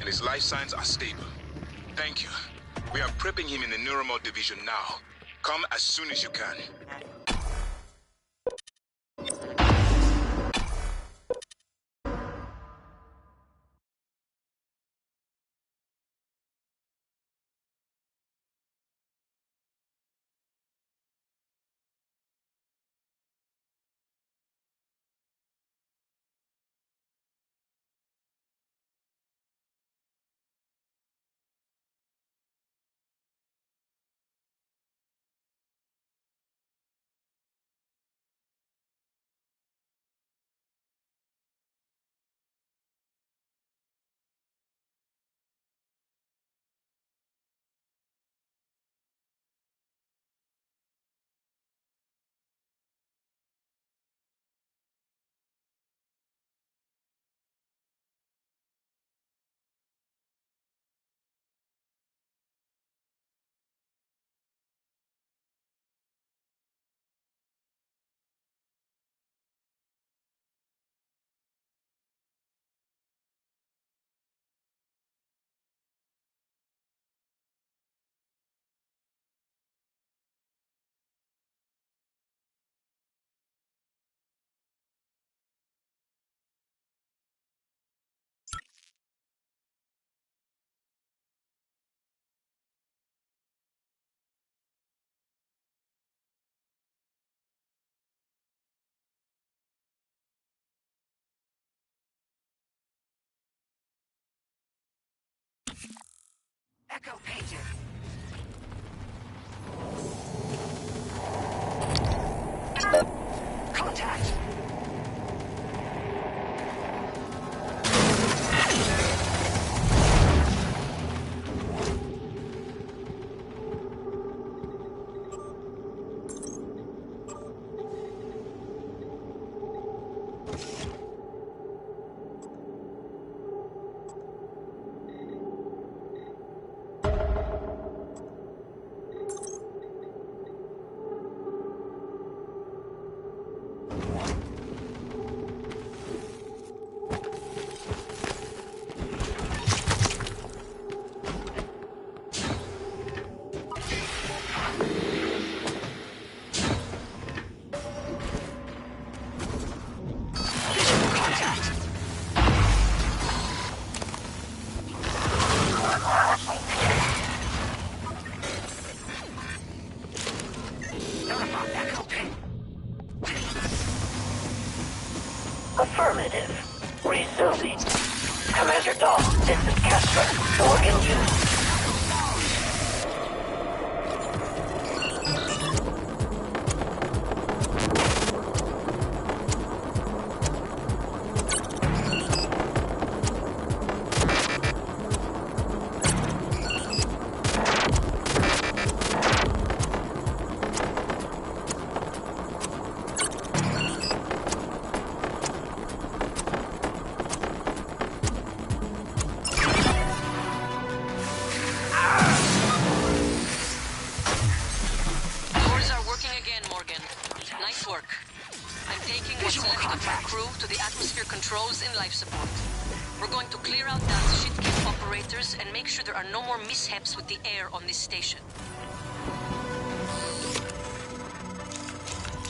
His life signs are stable. Thank you. We are prepping him in the Neuromod division now. Come as soon as you can. Echo pager. Contact! Affirmative. Resuming. Commander Dahl, this is Kestra. Organ use. Controls in life support. We're going to clear out that shit-case operators and make sure there are no more mishaps with the air on this station.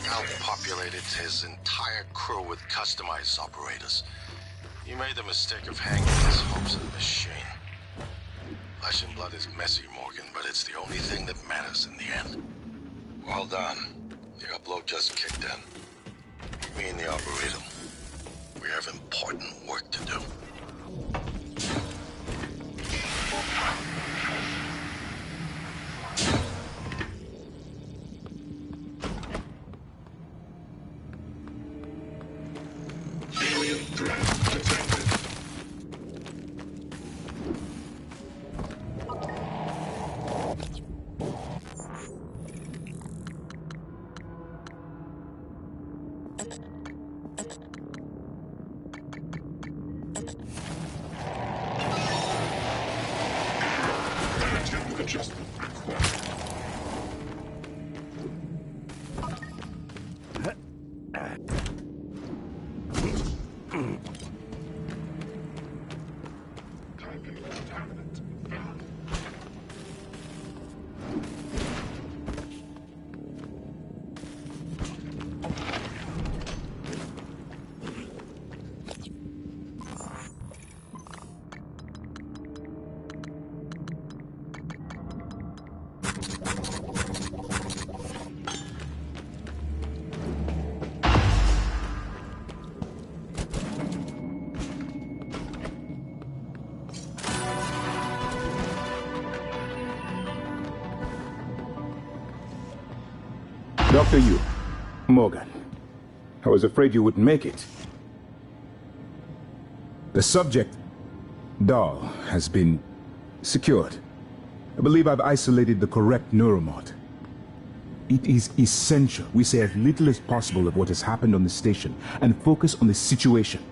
Al populated his entire crew with customized operators. You made the mistake of hanging his hopes in the machine. Flesh and blood is messy, Morgan, but it's the only thing that matters in the end. Well done. The upload just kicked in. Me and the operator. We have important work to do. Alien threat detected. Relative adjustment required. weapon contaminant. Dr. Yu, Morgan, I was afraid you wouldn't make it. The subject, Dahl, has been secured. I believe I've isolated the correct neuromod. It is essential we say as little as possible of what has happened on the station and focus on the situation.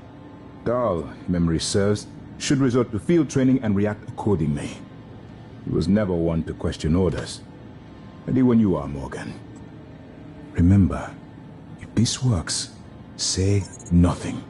Dahl, if memory serves, should resort to field training and react accordingly. He was never one to question orders. Ready when you are, Morgan. Remember, if this works, say nothing.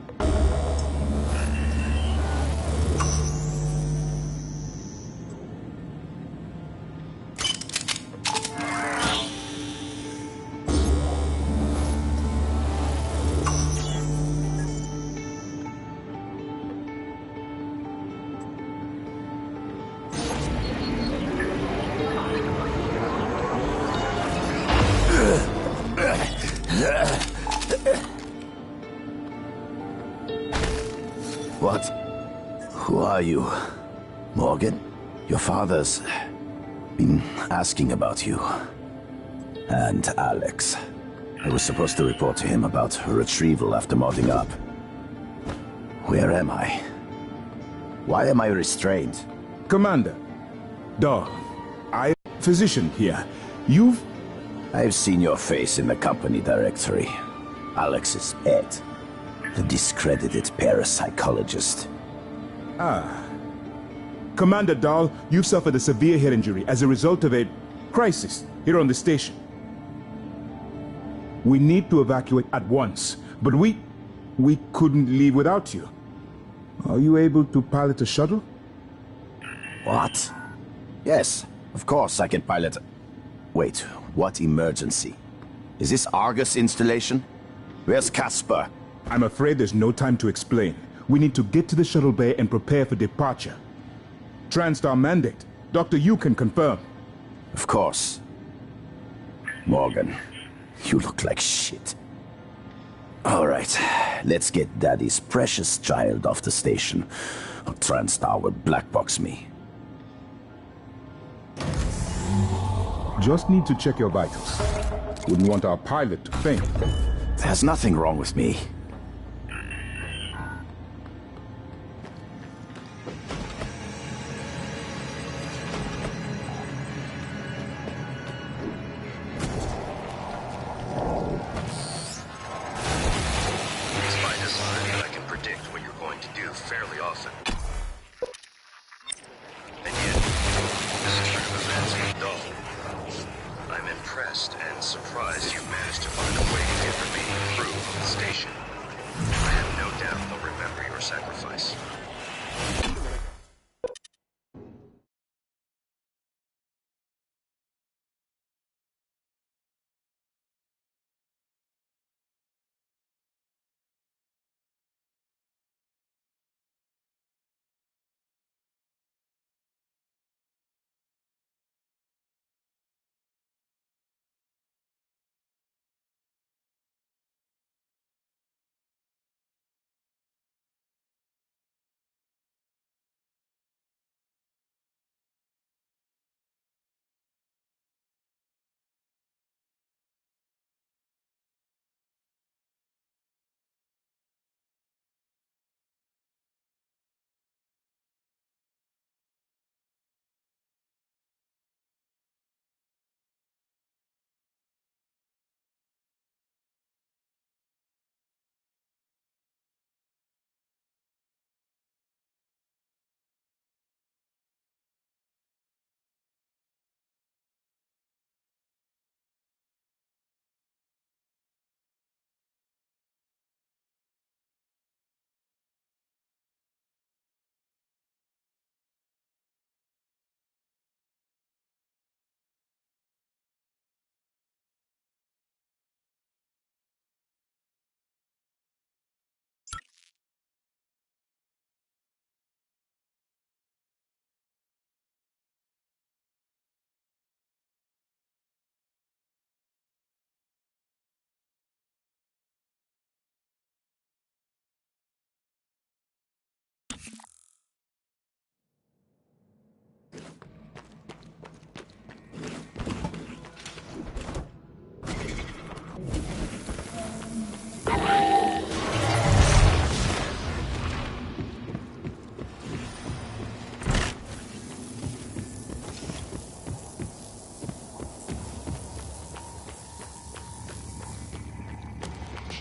What? Who are you? Morgan? Your father's been asking about you. And Alex. I was supposed to report to him about her retrieval after modding up. Where am I? Why am I restrained? Commander, Dahl, physician here. I've seen your face in the company directory. Alex's pet. The discredited parapsychologist. Commander Dahl, you've suffered a severe head injury as a result of a crisis here on the station. We need to evacuate at once, but we couldn't leave without you. Are you able to pilot a shuttle? What? Yes, of course I can pilot. Wait, what emergency? Is this Argus installation? Where's Casper? I'm afraid there's no time to explain. We need to get to the shuttle bay and prepare for departure. TranStar mandate. Dr. Yu can confirm. Of course. Morgan, you look like shit. All right, let's get Daddy's precious child off the station, or TranStar will blackbox me. Just need to check your vitals. Wouldn't want our pilot to faint. There's nothing wrong with me. It's by design that I can predict what you're going to do fairly often. And yet, this turn of events with Dahl. I'm impressed and surprised you managed to find a way to get the remaining crew from the station.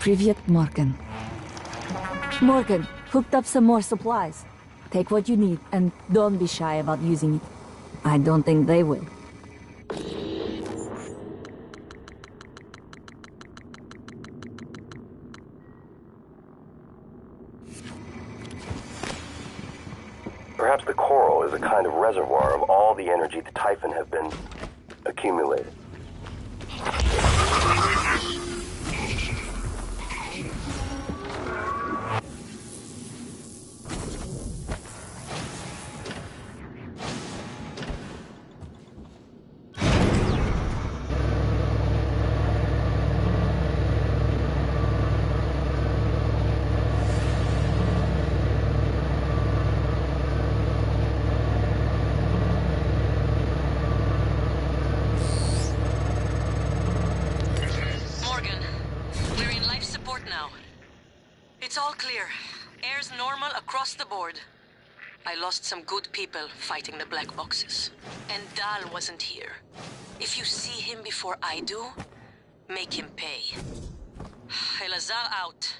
Privyet, Morgan. Morgan, hooked up some more supplies. Take what you need, and don't be shy about using it. I don't think they will. Perhaps the coral is a kind of reservoir of all the energy the Typhon have been accumulated. It's all clear. Air's normal across the board. I lost some good people fighting the black boxes. And Dahl wasn't here. If you see him before I do, make him pay. Elazar out.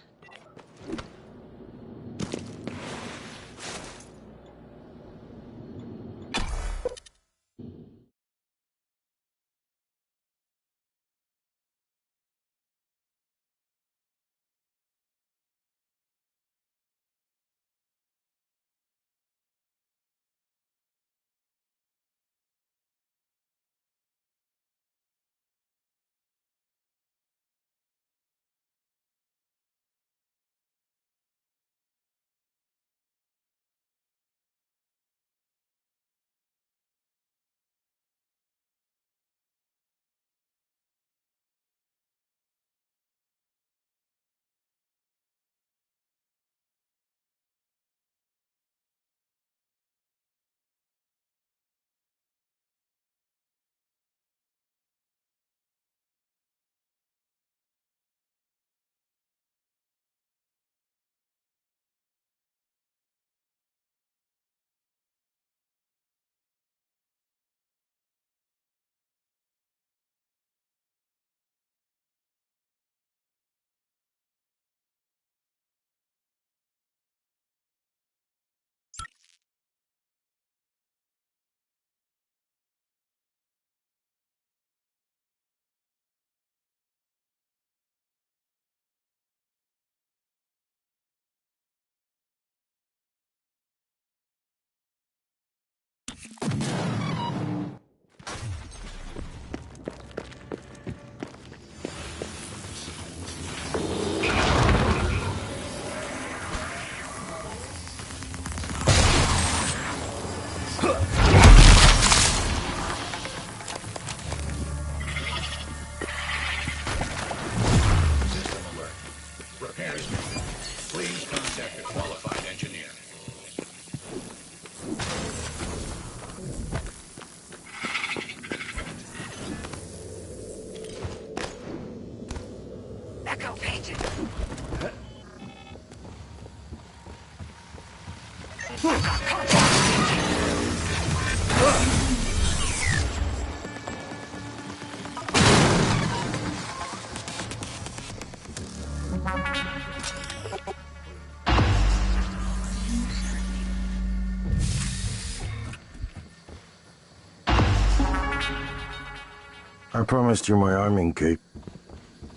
I promised you my arming cape.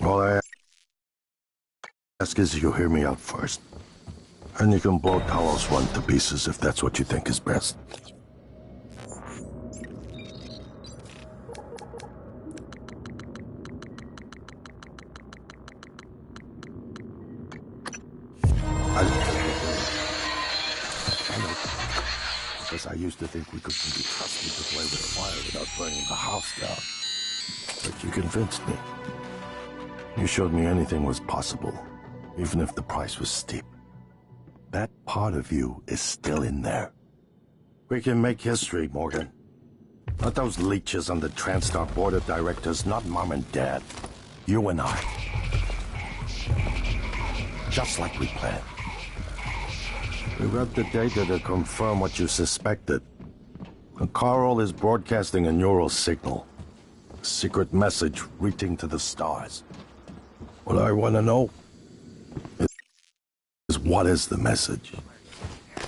All I ask is you hear me out first. And you can blow Talos one to pieces if that's what you think is best. Because I used to think we couldn't be trusted to play with fire without burning the house down. But you convinced me. You showed me anything was possible, even if the price was steep. That part of you is still in there. We can make history, Morgan. Not those leeches on the TranStar board of directors, not Mom and Dad. You and I. Just like we planned. We got the data to confirm what you suspected. The coral is broadcasting a neural signal. A secret message reaching to the stars. What I want to know is what is the message?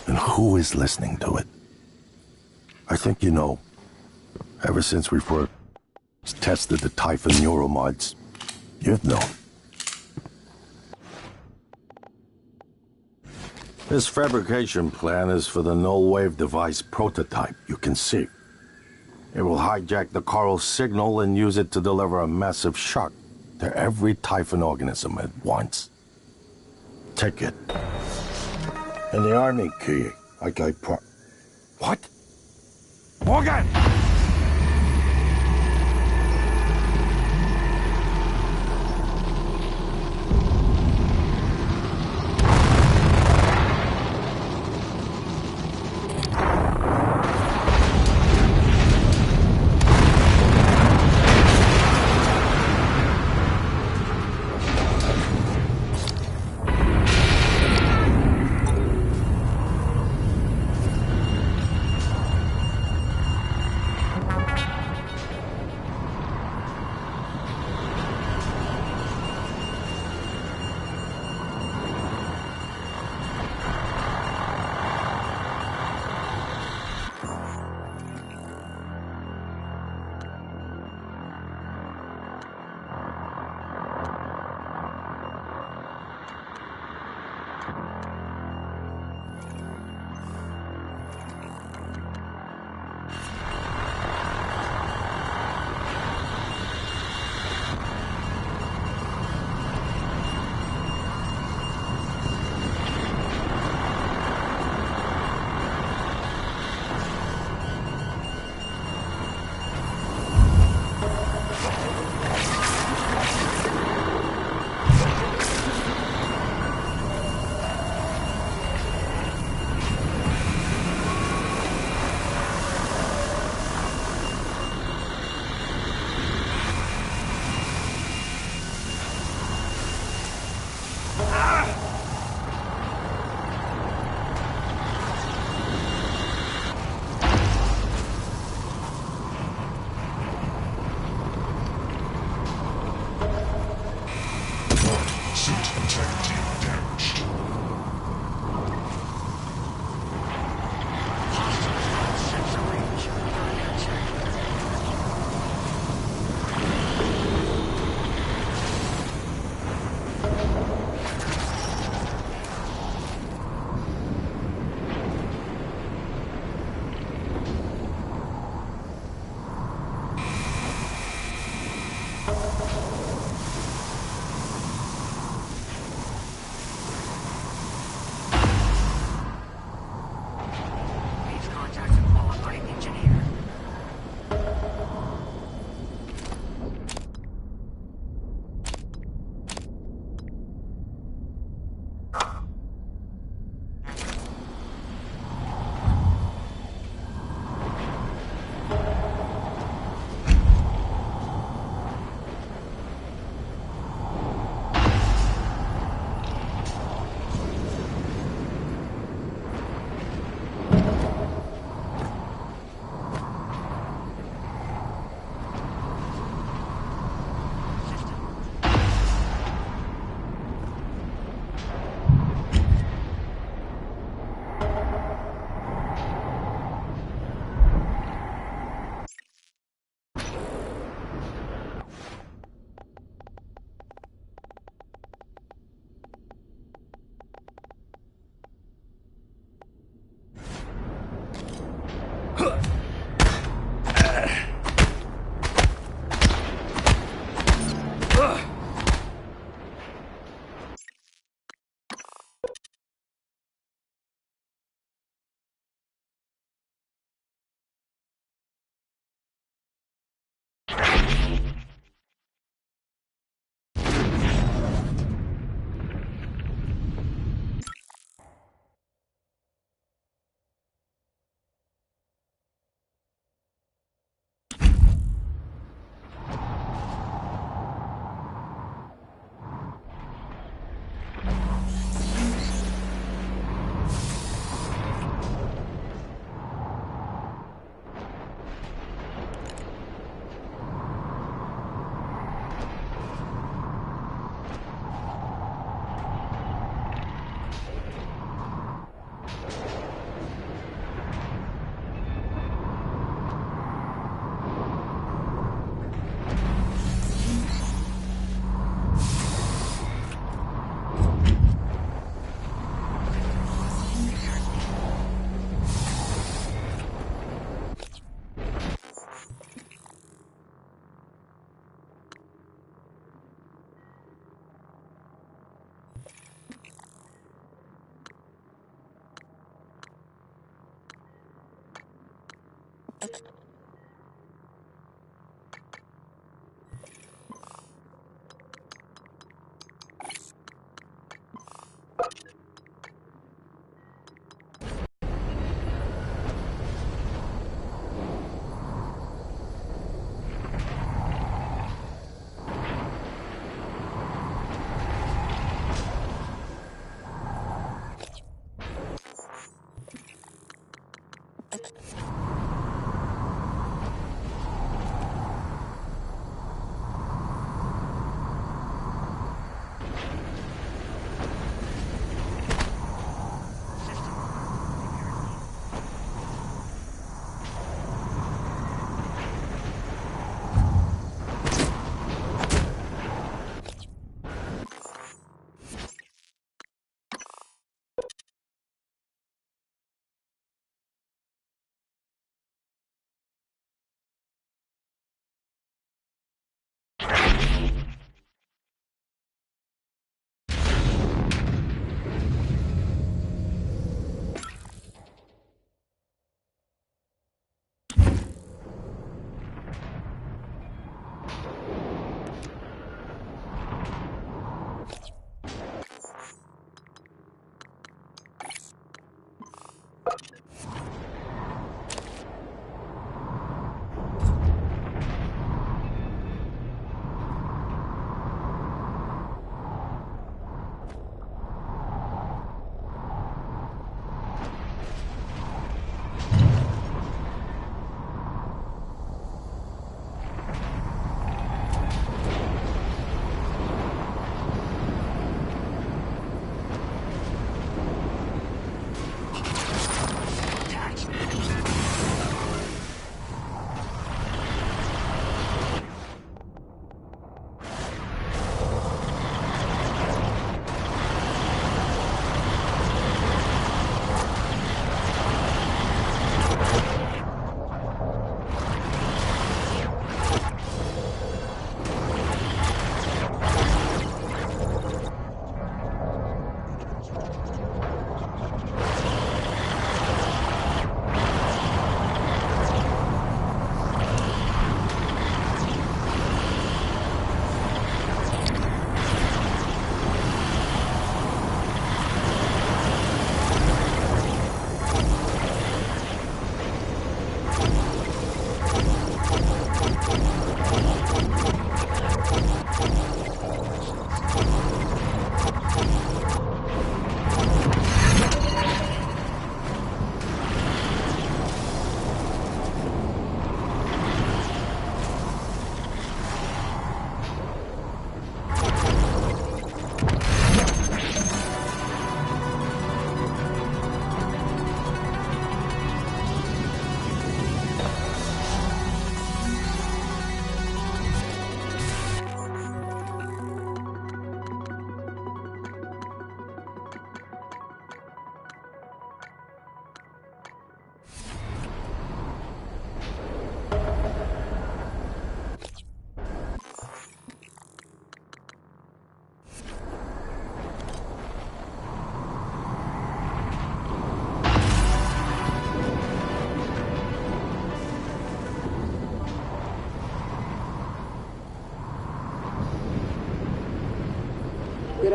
And who is listening to it? I think you know. Ever since we first tested the Typhon neuromods, you've known. This fabrication plan is for the null-wave device prototype you can see. It will hijack the coral signal and use it to deliver a massive shock to every Typhon organism at once. Take it. And the army key, What? Morgan!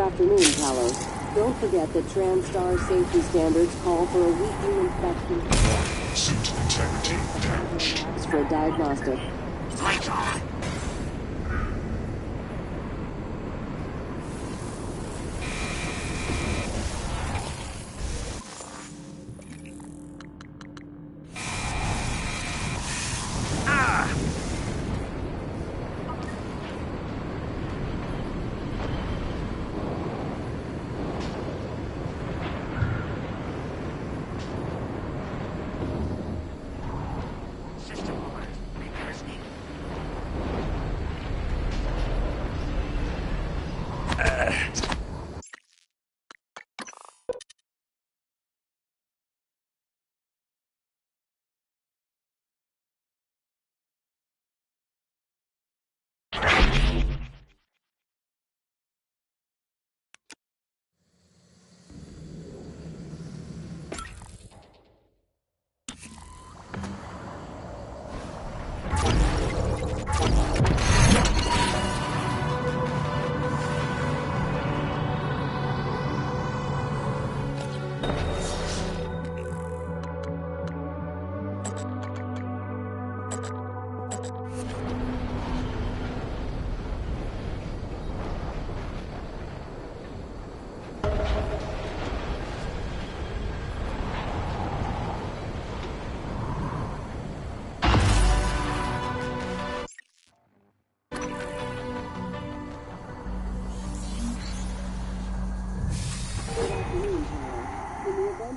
afternoon, Talos. Don't forget that TranStar safety standards call for a weekly inspection. Suit integrity damaged. It's for a diagnostic. Lights on.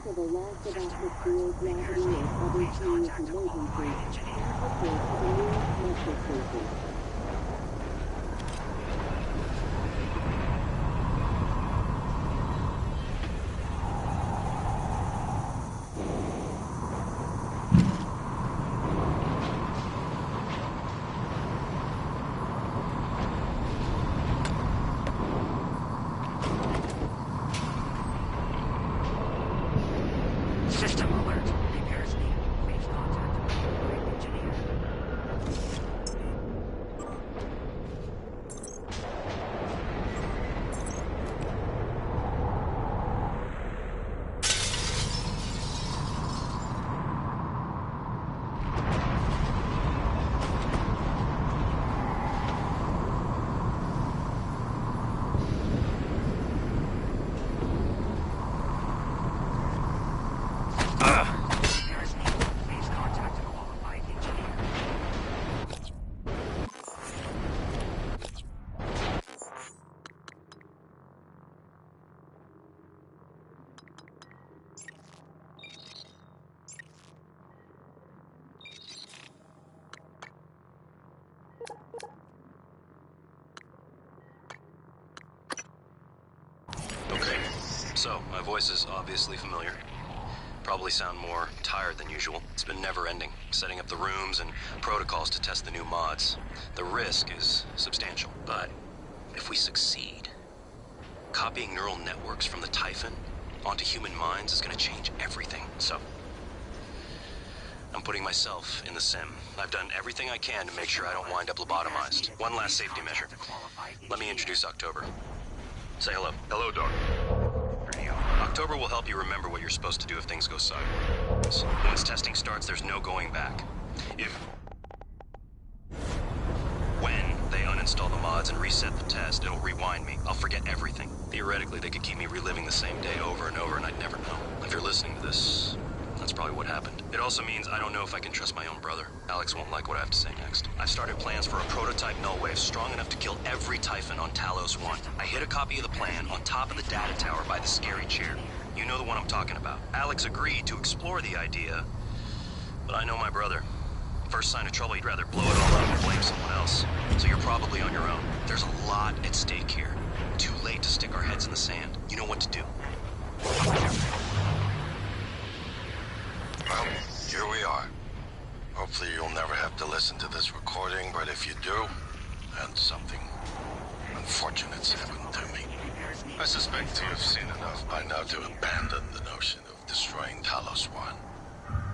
For the loss of atmosphere, gravity, or other serious emergencies, please report to the nearest metro station. System alert. Repairs needed. Please contact the operating engineer. Repairs needed. Please contact a qualified engineer. Okay, so my voice is obviously familiar. Probably sound more tired than usual. It's been never-ending, setting up the rooms and protocols to test the new mods. The risk is substantial, but if we succeed, copying neural networks from the Typhon onto human minds is going to change everything. So, I'm putting myself in the sim. I've done everything I can to make sure I don't wind up lobotomized. One last safety measure. Let me introduce October. Say hello. Hello, Doc. October will help you remember what you're supposed to do if things go sideways. Once testing starts, there's no going back. When they uninstall the mods and reset the test, it'll rewind me. I'll forget everything. Theoretically, they could keep me reliving the same day over and over, and I'd never know. If you're listening to this, that's probably what happened. It also means I don't know if I can trust my own brother. Alex won't like what I have to say next. I've started plans for a prototype nullwave strong enough to kill every Typhon on Talos 1. I hid a copy of the plan on top of the data tower by the scary chair. You know the one I'm talking about. Alex agreed to explore the idea, but I know my brother. First sign of trouble, he'd rather blow it all up and blame someone else. So you're probably on your own. There's a lot at stake here. Too late to stick our heads in the sand. You know what to do. Well, here we are. Hopefully you'll never have to listen to this recording, but if you do, and something unfortunate's happened to me, I suspect you've seen enough by now to abandon the notion of destroying Talos 1.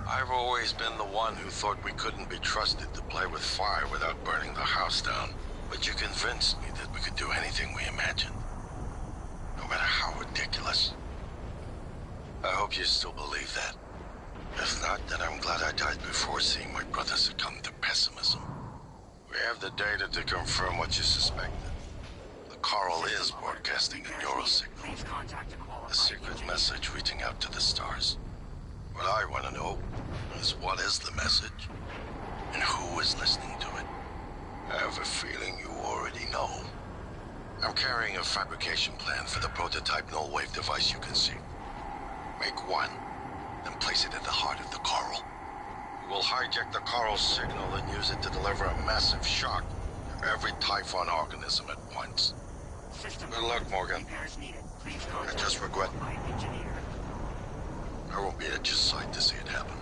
I've always been the one who thought we couldn't be trusted to play with fire without burning the house down, but you convinced me that we could do anything we imagined. no matter how ridiculous. I hope you still believe that. If not, then I'm glad I died before seeing my brother succumb to pessimism. We have the data to confirm what you suspected. The coral is broadcasting a neural signal. A secret message reaching out to the stars. What I want to know is what is the message? And who is listening to it? I have a feeling you already know. I'm carrying a fabrication plan for the prototype null-wave device you can see. Make one, then place it at the heart of the coral. We will hijack the coral's signal and use it to deliver a massive shock to every Typhon organism at once. Good luck, Morgan. I just regret I won't be at your side to see it happen.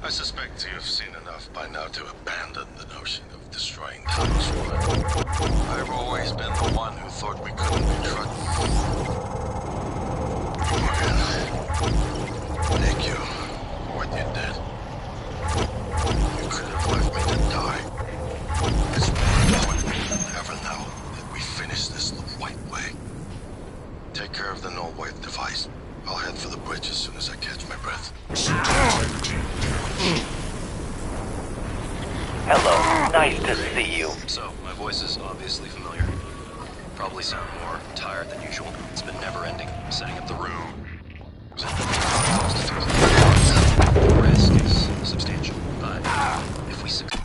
I suspect you've seen enough by now to abandon the notion of destroying Talos One. I've always been the one who thought we couldn't be trusted. Thank you for what you did. You could have left me to die. It's more important than ever now that we finish this the right way. Nice to see you. So, my voice is obviously familiar. Probably sound more tired than usual. It's been never-ending. Setting up the room. The risk is substantial, but if we succeed...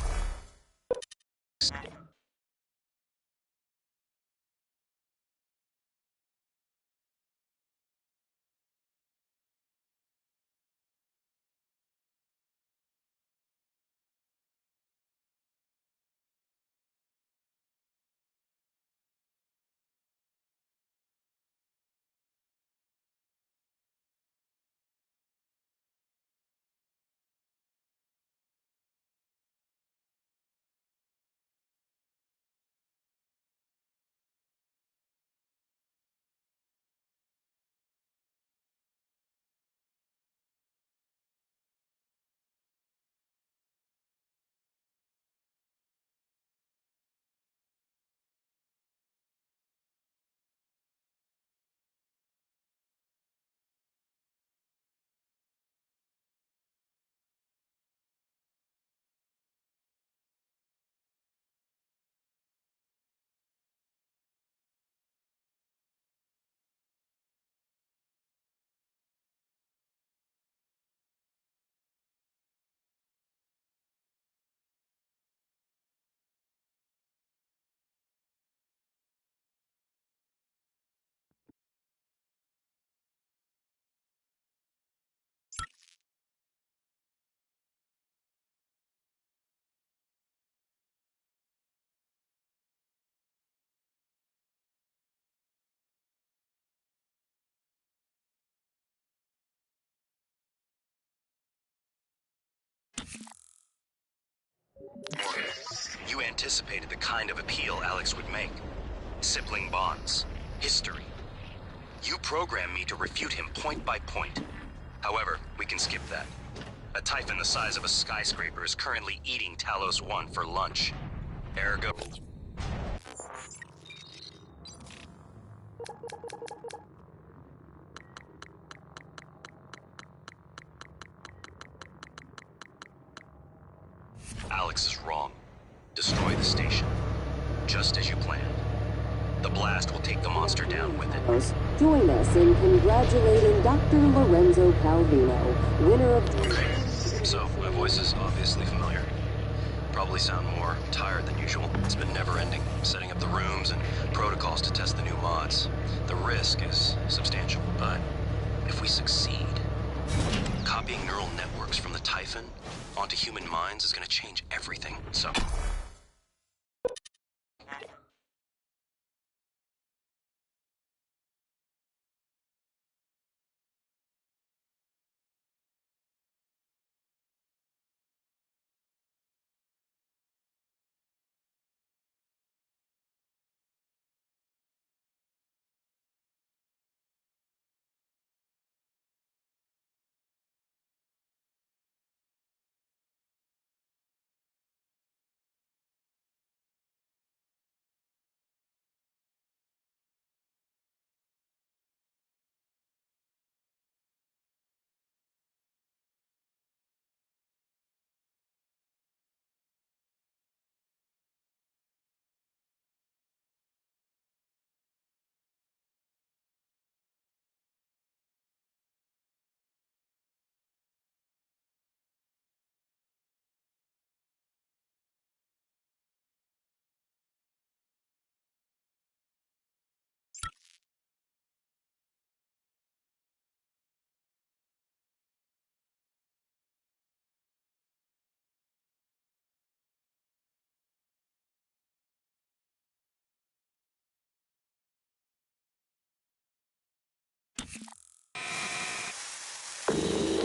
You anticipated the kind of appeal Alex would make. Sibling bonds. History. You programmed me to refute him point by point. However, we can skip that. A Typhon the size of a skyscraper is currently eating Talos 1 for lunch. Ergo... Alex is wrong. Destroy the station. Just as you planned. The blast will take the monster down with it. Join us in congratulating Dr. Lorenzo Calvino, winner of... So, my voice is obviously familiar. Probably sound more tired than usual. It's been never-ending. Setting up the rooms and protocols to test the new mods. The risk is substantial, but if we succeed, copying neural networks from the Typhon onto human minds is going to change everything. So...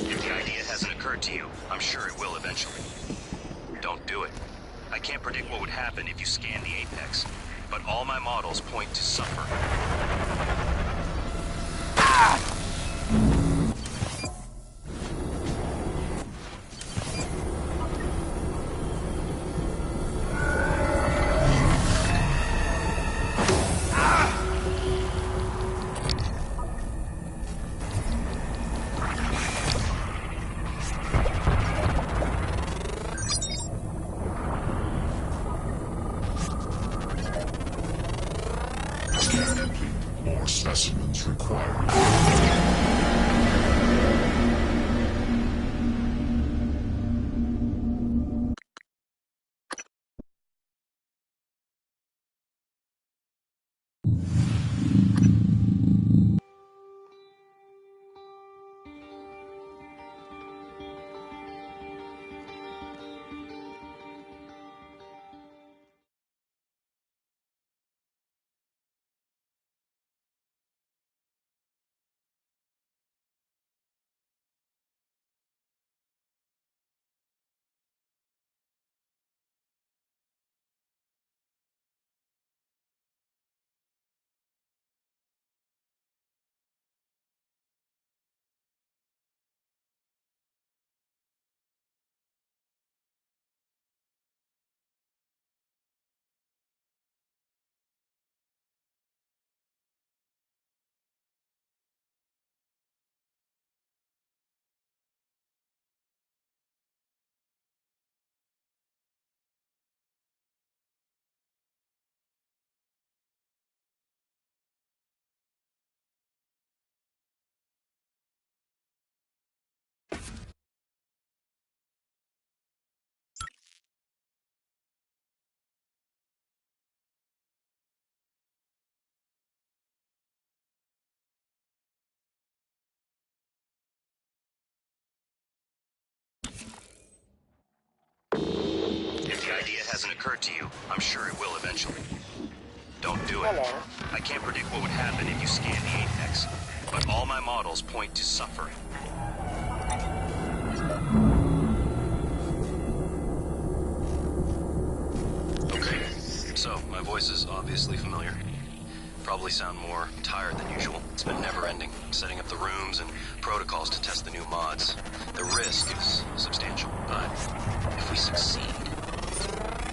If the idea hasn't occurred to you, I'm sure it will eventually. Don't do it. I can't predict what would happen if you scan the Apex, but all my models point to suffer. specimens required. If the idea hasn't occurred to you, I'm sure it will eventually. Don't do it. Hello. I can't predict what would happen if you scan the Apex, but all my models point to suffering. Okay, so my voice is obviously familiar. Probably sound more tired than usual. It's been never-ending, setting up the rooms and protocols to test the new mods. The risk is substantial, but if we succeed,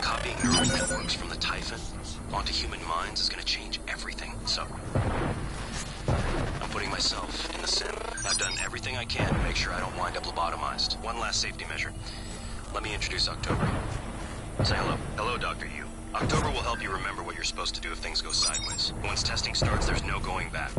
copying neural networks from the Typhon onto human minds is going to change everything. So, I'm putting myself in the sim. I've done everything I can to make sure I don't wind up lobotomized. One last safety measure. Let me introduce October. Say hello. Hello, Dr. Yu. October will help you remember what you're supposed to do if things go sideways. Once testing starts, there's no going back.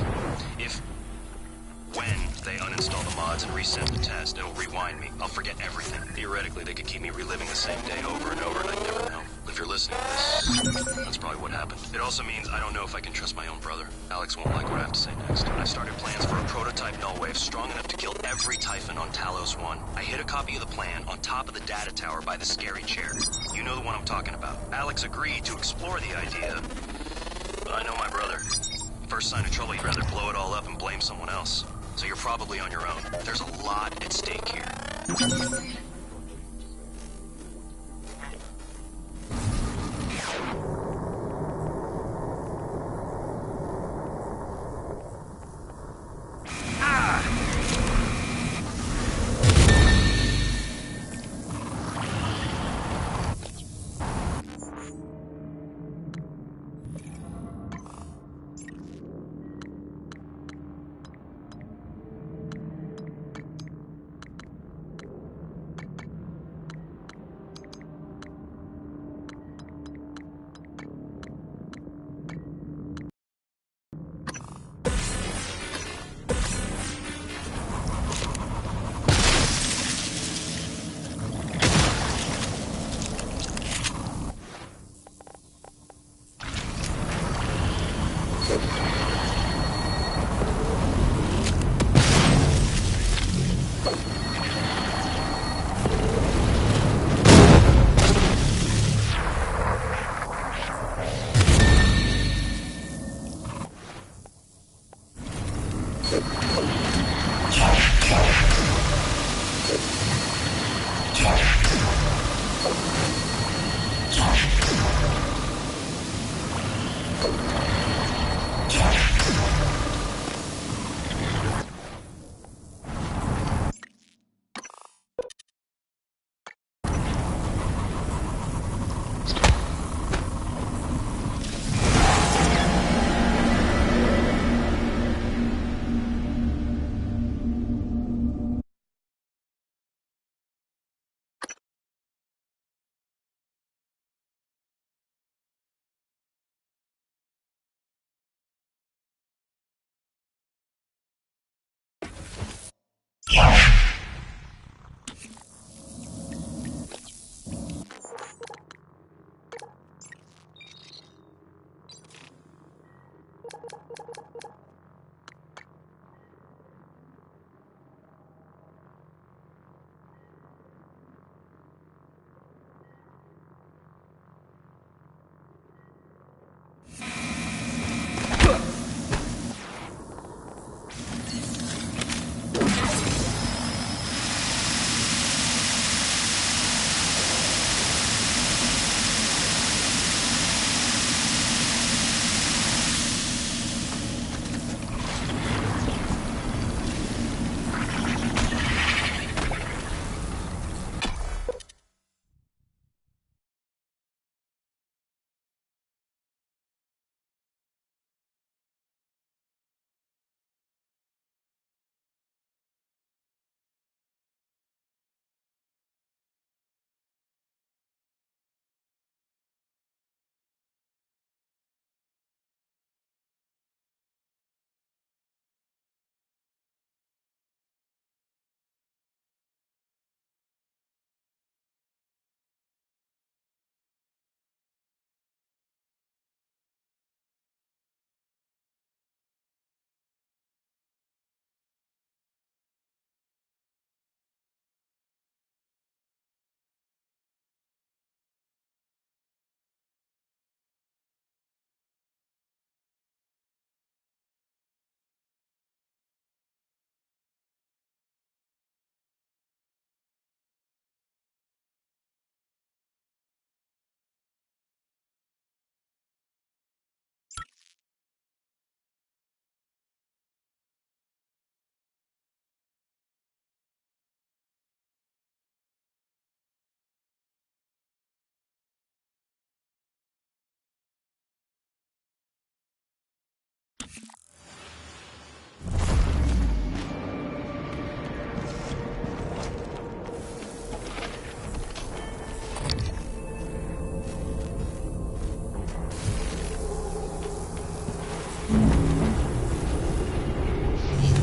When they uninstall the mods and reset the test, it'll rewind me. I'll forget everything. Theoretically, they could keep me reliving the same day over and over, and I'd never know. If you're listening to this, that's probably what happened. It also means I don't know if I can trust my own brother. Alex won't like what I have to say next. I've started plans for a prototype null wave strong enough to kill every Typhon on Talos 1. I hid a copy of the plan on top of the data tower by the scary chair. You know the one I'm talking about. Alex agreed to explore the idea, but I know my brother. First sign of trouble, he'd rather blow it all up and blame someone else. So you're probably on your own. There's a lot at stake here.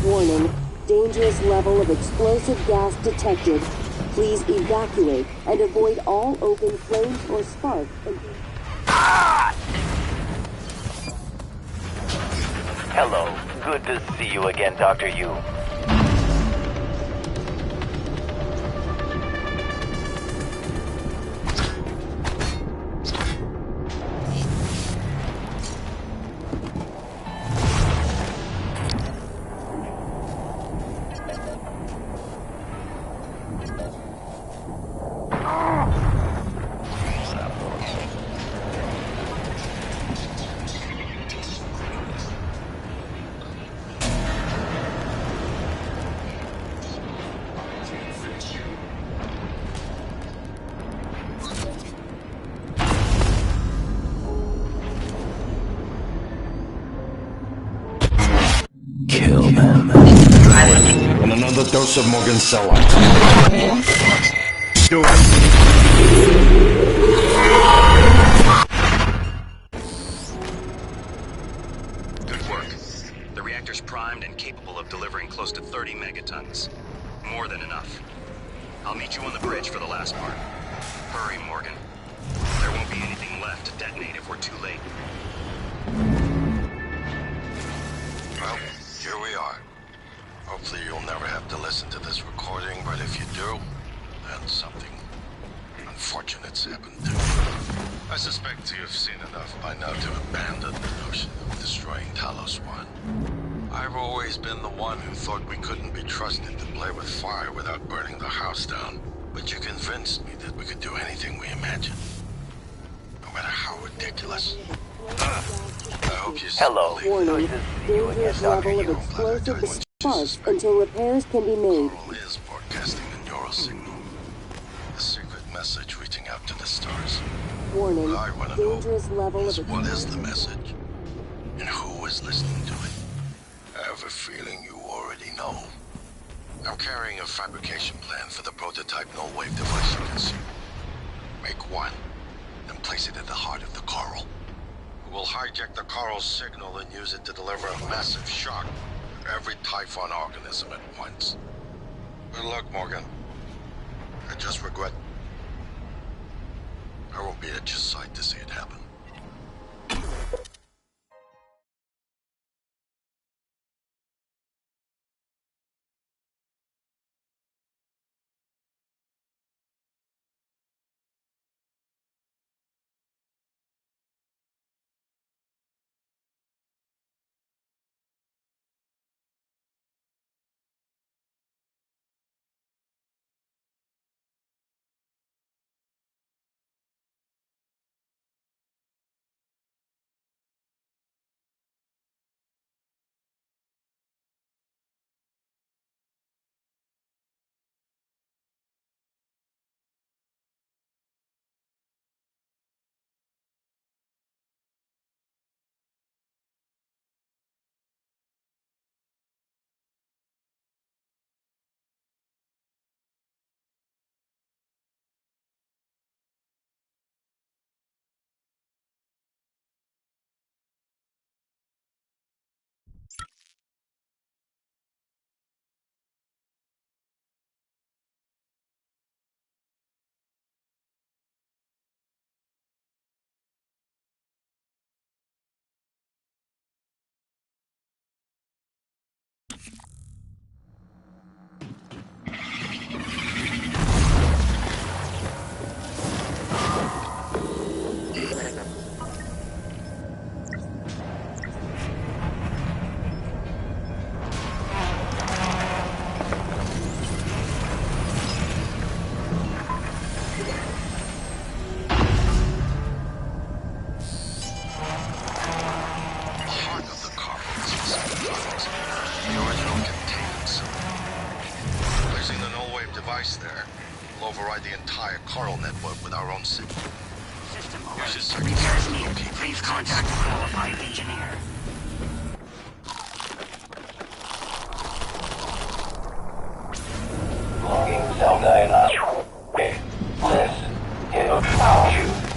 Warning, dangerous level of explosive gas detected. Please evacuate and avoid all open flames or sparks. Hello. Good to see you again, Dr. Yu. Kill them. And another dose of Morgan Sellout. Do it. Good work. The reactor's primed and capable of delivering close to 30 megatons. More than enough. I'll meet you on the bridge for the last part. Hurry, Morgan. There won't be anything left to detonate if we're too late. Well, here we are. Hopefully you'll never have to listen to this recording, but if you do, then something unfortunate's happened too. I suspect you've seen enough by now to abandon the notion of destroying Talos One. I've always been the one who thought we couldn't be trusted to play with fire without burning the house down. But you convinced me that we could do anything we imagined. No matter how ridiculous. I hope you Hello. Warning, dangerous level of explosive sparks until repairs can be made. Coral is broadcasting a neural signal. A secret message reaching out to the stars. Warning, What I want to know dangerous level is of what is the message? And who is listening to it? I have a feeling you already know. I'm carrying a fabrication plan for the prototype null-wave device you can see. Make one, then place it at the heart of the coral. We'll hijack the coral's signal and use it to deliver a massive shock to every Typhon organism at once. Good luck, Morgan. I just regret I won't be at your side to see it happen. There. We'll override the entire Coral network with our own signal. System Use your alert. Repairs needed. locate Please contact a qualified engineer. Logging cell 9 up. This is Q.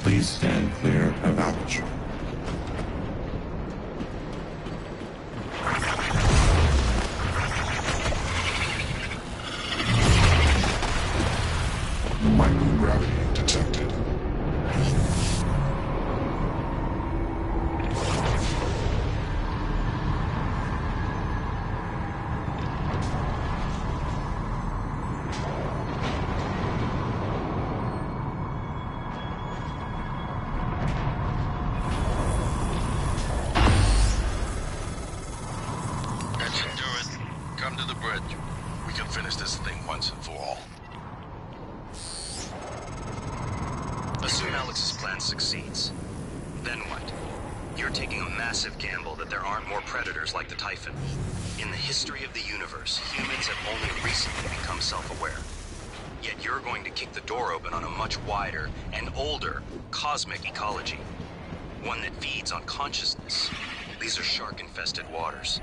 Please stand clear of aperture. Microgravity detected. That should do it. Come to the bridge. We can finish this thing once and for all. Assume Alex's plan succeeds. Then what? You're taking a massive gamble that there aren't more predators like the Typhon. In the history of the universe, humans have only recently become self-aware. Yet you're going to kick the door open on a much wider and older cosmic ecology. One that feeds on consciousness. These are shark-infested waters.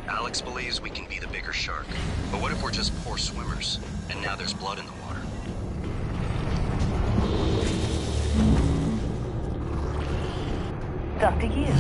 Alex believes we can be the bigger shark. But what if we're just poor swimmers, and now there's blood in the water? It's up to you.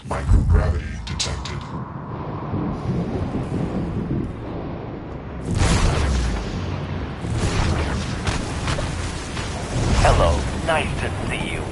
Microgravity detected. Hello, nice to see you.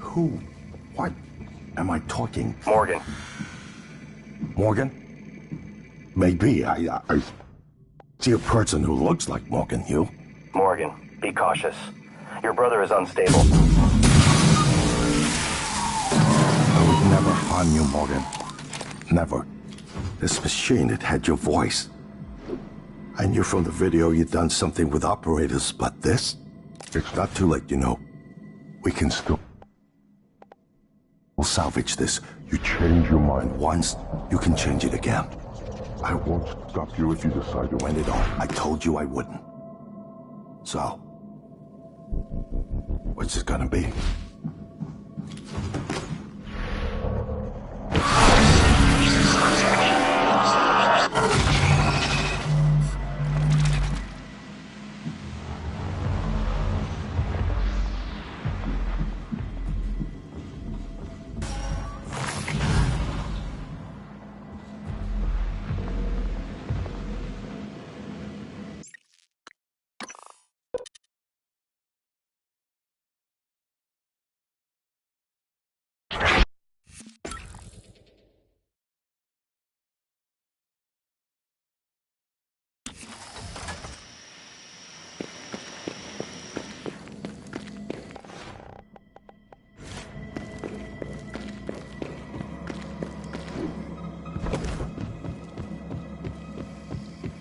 Who? What am I talking? Morgan. Morgan? Maybe. I see a person who looks like Morgan. You? Morgan, be cautious. Your brother is unstable. I would never harm you, Morgan. Never. This machine, it had your voice. I knew from the video you'd done something with operators, but this? It's not too late, you know. We can still... We'll salvage this. You change your mind once, you can change it again. I won't stop you if you decide to end it all. I told you I wouldn't. So, what's it gonna be?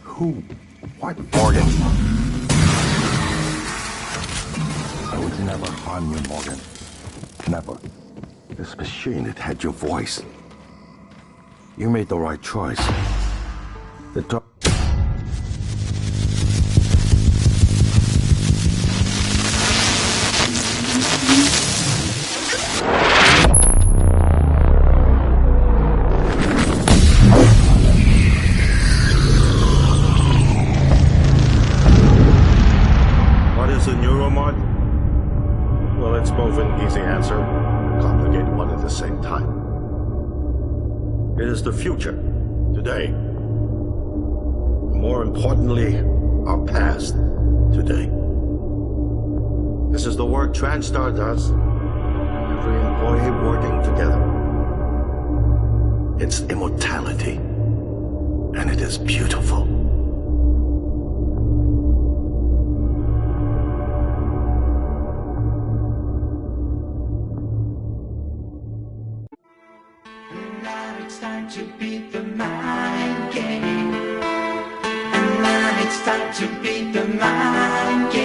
Who? What? Morgan. I would never harm you, Morgan. Never. This machine, it had your voice. You made the right choice. The dog... What is a neuromod? Well, it's both an easy answer and a complicated one at the same time. It is the future, today. More importantly, our past, today. This is the work TranStar does. Every employee working together. It's immortality. And it is beautiful. It's time to beat the mind game. And now it's time to beat the mind game.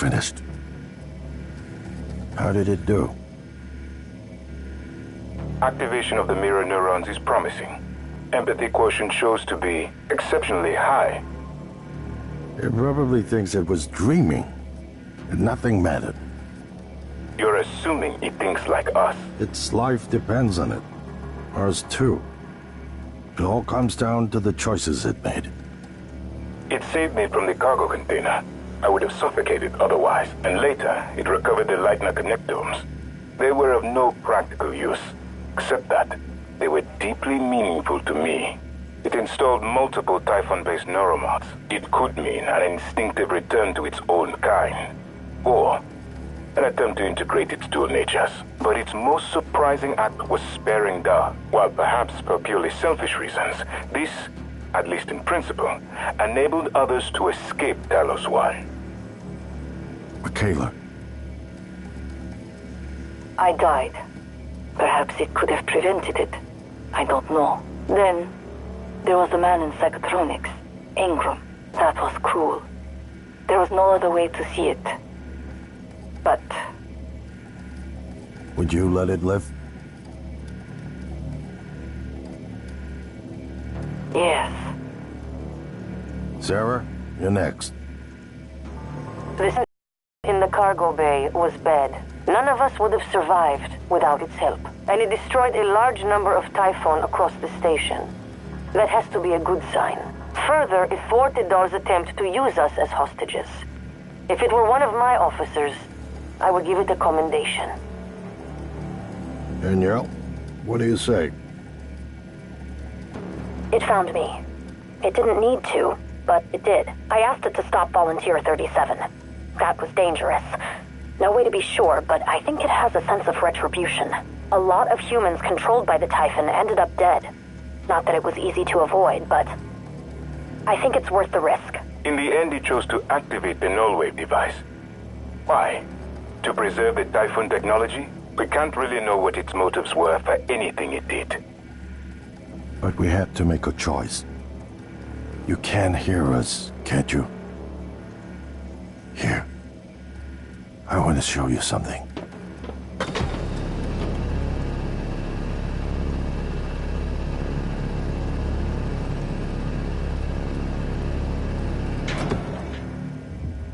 finished. How did it do? Activation of the mirror neurons is promising. Empathy quotient shows to be exceptionally high. It probably thinks it was dreaming, and nothing mattered. You're assuming it thinks like us. Its life depends on it. Ours too. It all comes down to the choices it made. It saved me from the cargo container. I would have suffocated otherwise, and later it recovered the Leitner connectomes. They were of no practical use, except that they were deeply meaningful to me. It installed multiple Typhon-based neuromods. It could mean an instinctive return to its own kind, or an attempt to integrate its dual natures. But its most surprising act was sparing Da. While perhaps for purely selfish reasons, this, at least in principle, enabled others to escape Talos 1. Michaela. I died. Perhaps it could have prevented it. I don't know. Then, there was the man in Psychotronics, Ingram. That was cruel. There was no other way to see it. But... Would you let it live? yes. Sarah, you're next. This in the cargo bay was bad. None of us would have survived without its help. And it destroyed a large number of Typhon across the station. That has to be a good sign. Further, it thwarted Dar's attempt to use us as hostages. If it were one of my officers, I would give it a commendation. Danielle, what do you say? It found me. It didn't need to, but it did. I asked it to stop Volunteer 37. That was dangerous. No way to be sure, but I think it has a sense of retribution. A lot of humans controlled by the Typhon ended up dead. Not that it was easy to avoid, but I think it's worth the risk. In the end, he chose to activate the null-wave device. Why? To preserve the Typhon technology? We can't really know what its motives were for anything it did. But we had to make a choice. You can hear us, can't you? Here. I want to show you something.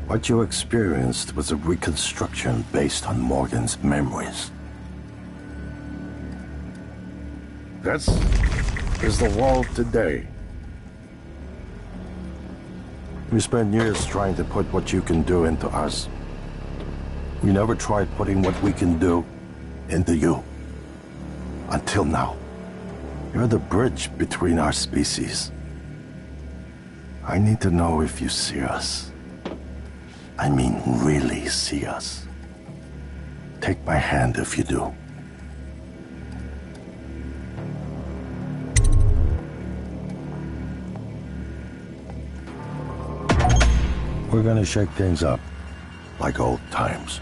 What you experienced was a reconstruction based on Morgan's memories. This is the world today. We spent years trying to put what you can do into us. We never tried putting what we can do into you. Until now. You're the bridge between our species. I need to know if you see us. I mean, really see us. Take my hand if you do. We're gonna shake things up, like old times.